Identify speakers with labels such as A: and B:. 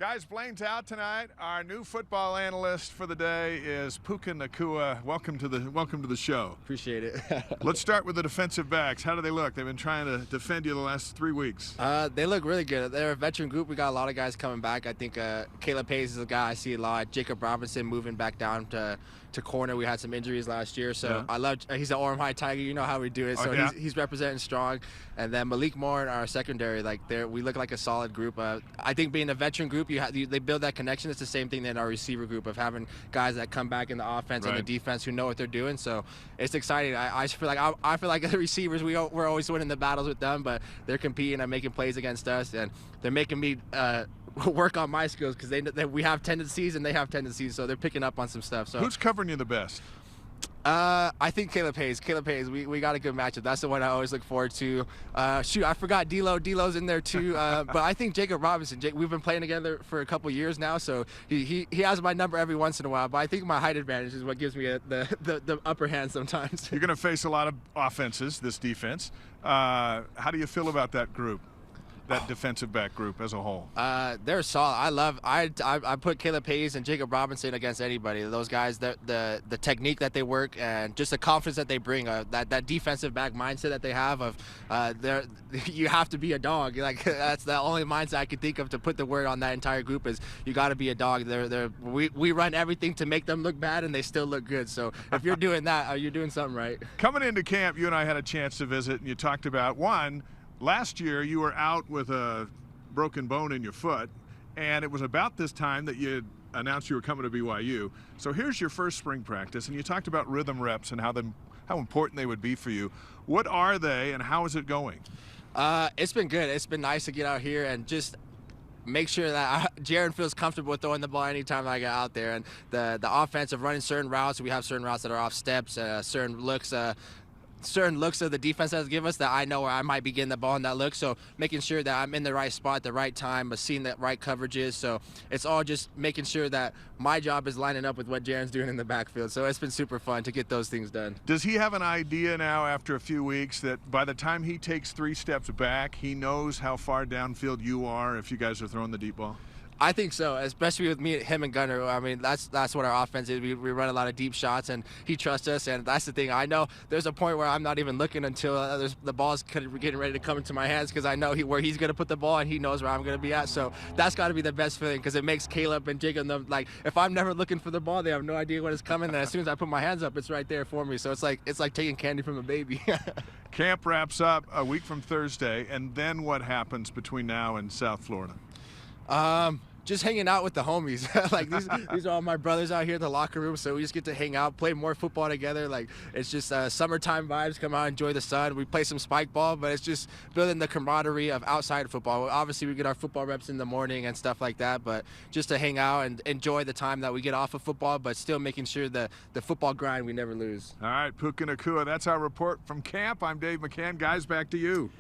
A: Guys, Blaine's out tonight. Our new football analyst for the day is Puka Nacua. Welcome to the show.
B: Appreciate it.
A: Let's start with the defensive backs. How do they look? They've been trying to defend you the last 3 weeks.
B: They look really good. They're a veteran group. We got a lot of guys coming back. I think Caleb Hayes is a guy I see a lot. Jacob Robinson moving back down to corner. We had some injuries last year, so yeah. I love. He's an Orem High Tiger. You know how we do it. So yeah. he's representing strong. And then Malik Moore in our secondary, we look like a solid group. I think being a veteran group, they build that connection. It's the same thing in our receiver group of having guys that come back in the offense and the defense who know what they're doing. So it's exciting. I feel like the receivers, we're always winning the battles with them, but they're competing and making plays against us, and they're making me work on my skills because we have tendencies and they have tendencies, so they're picking up on some stuff. So
A: who's covering you the best?
B: I think Caleb Hayes. We got a good matchup. That's the one I always look forward to. Shoot, I forgot D'Lo. D'Lo's in there too. But I think Jacob Robinson. We've been playing together for a couple years now, so he has my number every once in a while. But I think my height advantage is what gives me the upper hand sometimes. You're
A: going to face a lot of offenses, this defense. How do you feel about that group? That defensive back group as a whole?
B: They're solid. I put Caleb Hayes and Jacob Robinson against anybody. Those guys, the technique that they work and just the confidence that they bring, that defensive back mindset that they have of you have to be a dog. Like that's the only mindset I could think of to put the word on that entire group is you got to be a dog. We run everything to make them look bad and they still look good. So if you're doing that, you're doing something right.
A: Coming into camp, you and I had a chance to visit, and you talked about last year you were out with a broken bone in your foot, and it was about this time that you announced you were coming to BYU. So here's your first spring practice, and you talked about rhythm reps and how important they would be for you. What are they, and how is it going?
B: It's been good. It's been nice to get out here and just make sure that Jaren feels comfortable with throwing the ball anytime I get out there. And the offense of running certain routes, we have certain routes that are off steps, certain looks of the defense has given us that I know where I might be getting the ball in that look. So making sure that I'm in the right spot at the right time, but seeing the right coverages. So it's all just making sure that my job is lining up with what Jaren's doing in the backfield. So it's been super fun to get those things done.
A: Does he have an idea now after a few weeks that by the time he takes 3 steps back, he knows how far downfield you are if you guys are throwing the deep ball?
B: I think so, especially with him and Gunner. I mean, that's what our offense is. We run a lot of deep shots, and he trusts us, and that's the thing. I know there's a point where I'm not even looking until the ball's getting ready to come into my hands because I know where he's going to put the ball, and he knows where I'm going to be at. So that's got to be the best feeling because it makes Caleb and Jacob, like, if I'm never looking for the ball, they have no idea when it's coming, and as soon as I put my hands up, it's right there for me. So it's like taking candy from a baby.
A: Camp wraps up a week from Thursday, and then what happens between now and South Florida?
B: Just hanging out with the homies. Like these are all my brothers out here in the locker room, so we just get to hang out, play more football together. Like it's just summertime vibes. Come out, enjoy the sun. We play some spike ball, but it's just building the camaraderie of outside football. Obviously, we get our football reps in the morning and stuff like that, but just to hang out and enjoy the time that we get off of football, but still making sure the football grind we never lose.
A: All right, Puka Nacua, that's our report from camp. I'm Dave McCann. Guys, back to you.